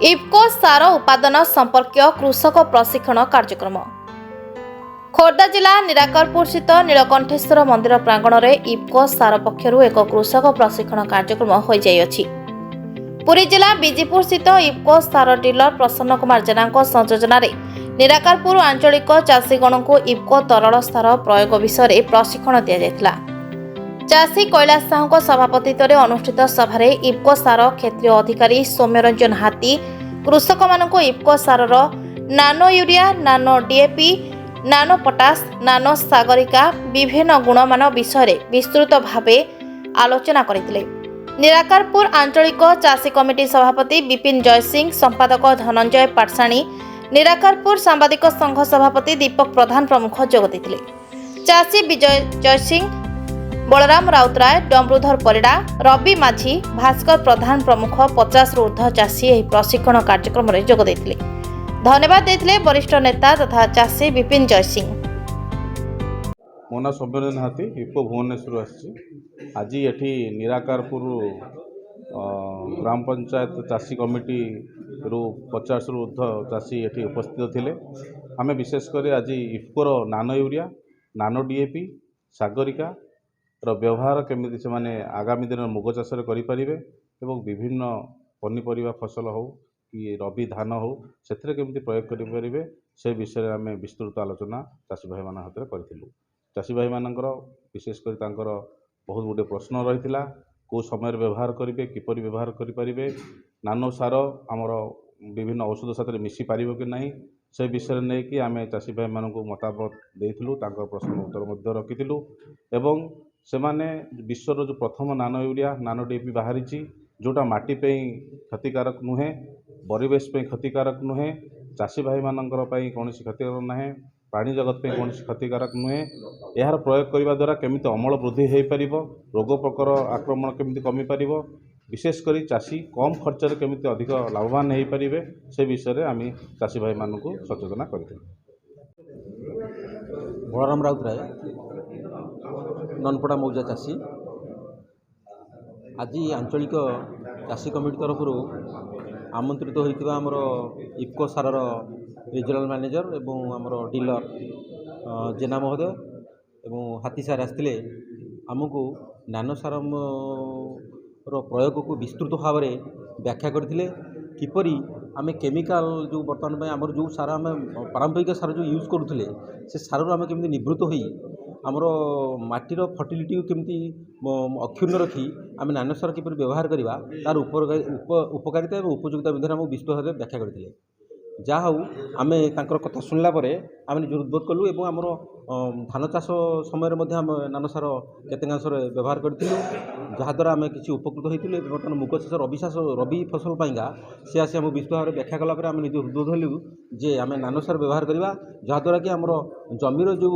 इफ्को सार उत्पादन संपर्कीय कृषक प्रशिक्षण कार्यक्रम खोर्धा जिला निराकरपुर स्थित नीलकंठेश्वर मंदिर प्रांगण में इफ्को सार पक्षर एक कृषक प्रशिक्षण कार्यक्रम हो जाइए। पुरी जिला बीजीपुर स्थित इफ्को सार डीलर प्रसन्न कुमार जेना संयोजन निराकरपुर आंचलिक चाषीगण को इफ्को तरल सार प्रयोग विषय प्रशिक्षण दि जाता। चाषी कैलाश साहू सभापतित्व में अनुष्ठित सभारे इफ्को सार क्षेत्रीय अधिकारी सौम्यरंजन हाथी कृषक मानक इफ्को सार नानो यूरिया, नानो डीएपी, नानो पोटास, नानो सागरिका विभिन्न गुणमान विषय विस्तृत भावे आलोचना करथिले। निराकरपुर आंचलिक चाषी कमिटी सभापति विपिन जयसिंह, संपादक धनंजय पाटसाणी, निराकरपुर सांबादिक संघ सभापति दीपक प्रधान प्रमुख जोग देथिले। चाषी विजय जयसिंह, बलराम राउतराय, डम्बरुधर परिडा, रवि माझी, भास्कर प्रधान प्रमुख 50 रु ऊर्ध्व चाषी एही प्रशिक्षण कार्यक्रम में जोग देथिले। धन्यवाद देथिले वरिष्ठ नेता तथा चाषी विपिन जयसिंह। मो ना सौम्यरंजन हाथी, इफ्को भुवनेश्वर आसी आज ये निराकरपुर ग्राम पंचायत चाषी कमिटी रु 50 रु ऊर्ध्व चाषी ये उपस्थित थिले। आमे विशेषकर आज इफ्कोर नानो यूरिया, नानो डीएपी, सागरिका व्यवहार केमिति से माने आगामी दिन मुग चाष करें एवं विभिन्न पनीपरिया फसल हो कि रबी धान हो से केमिति प्रयोग करें से विषय में आम विस्तृत आलोचना चाषी भाई मान हाथ करूँ। चाषी भाई मानकर विशेषकर बहुत गुटे प्रश्न रही कौ समय व्यवहार करेंगे, किपर व्यवहार करें, नानो सार आमर विभिन्न औषध साथ मिसी पार कि ना से विषय नहीं कि आम चाषी भाई मानक मतामत देइथिलु, तांकर प्रश्न उत्तर रखिथिलु एवं से माने विश्वर जो प्रथम नानो यूरिया, नानो डीएपी बाहरी जोटा माटी पे क्षतिकारक नुहे, परिवेश पे क्षतिकारक नुहे, चाषी भाई मानकर कौन क्षतिकारक ना, पानी जगत पे कौन क्षतिकारक नुहे। यार प्रयोग करने द्वारा केमिति अमल वृद्धि हो पार, रोग प्रकार आक्रमण केमिति कमी पार, विशेषकर चाषी कम खर्च केमिति अधिक लाभवान हो पारे से विषय में आम चाषी भाई मानक सचेतना करते। बलराम राउतराय, ननपड़ा मौजा चाषी, आज आंचलिक चाषी कमिटी तरफ आमंत्रित होता आमर इफ्को सार रिजनल मैनेजर एवं आमर डीलर जेना महोदय एवं हाथी सार आसते आमको नानो सार प्रयोग को विस्तृत भाव में व्याख्या करते किपरि आम केमिकाल जो बर्तमान में आमर जो सार आम पारंपरिक सार जो यूज करुले से सार आम केमी निवृत्त हो आमर माटीर फर्टिलिटी केमती अक्षुण्ण रखी आम नानो सार किपर व्यवहार करवा तार उपकारिता और उपयोगिता विषय आमको विस्तृत भाव व्याख्या करते। जहाँ हूँ आम कथा शुणला आम निज उद्बोध कलु और आमर धान चाष समय आम नानो सार केतेकांश व्यवहार करूँ जहाद्वारा आम किसी उपकृत होती। बर्तमान मुग चाष रबी फसल पाइंका सी आसी आम विस्तृत भाव व्याख्या कलापर आम निज उद्बोध हलु जे आम नानो सार व्यवहार करवा जहाद्वारा कि आमर जमीर जो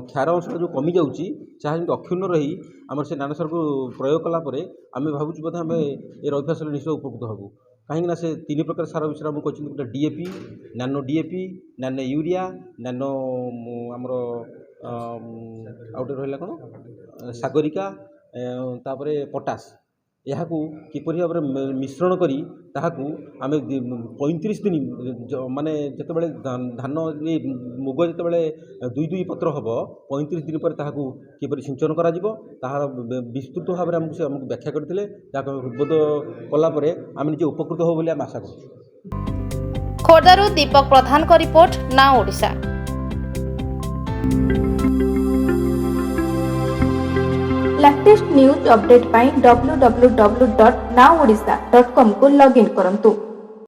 क्षार अंश जो कमी जाऊँगी जहाँ अक्षुण्ण रही आम से नानो सार को प्रयोग कलापर आम भावुँ बोधे आम ये रबी फसल निश्चय उपकृत हबू। कहीं से 3 प्रकार सार विषय आमको कहते गोटे डीएपी, नानो डीएपी, नानो यूरिया, नानो आमर आउटे रहा कौन सागरिका तापरे पोटास यहाँ किपरि भाव में मिश्रण करी ताहाकू आम 35 दिन माने जिते धान ये मुग जिते 2 पत्र हम 35 दिन पर ताहाकू किपरि सिंचन करा ताहार विस्तृत भाव में आमको व्याख्या करते उद्बोध कलापर आम निजे उपकृत हो बोली आम आशा करूँ। खोर्धारू दीपक प्रधान का report, now Odisha. Latest news update पाई www.nowodisha.com को लॉगिन करंतु।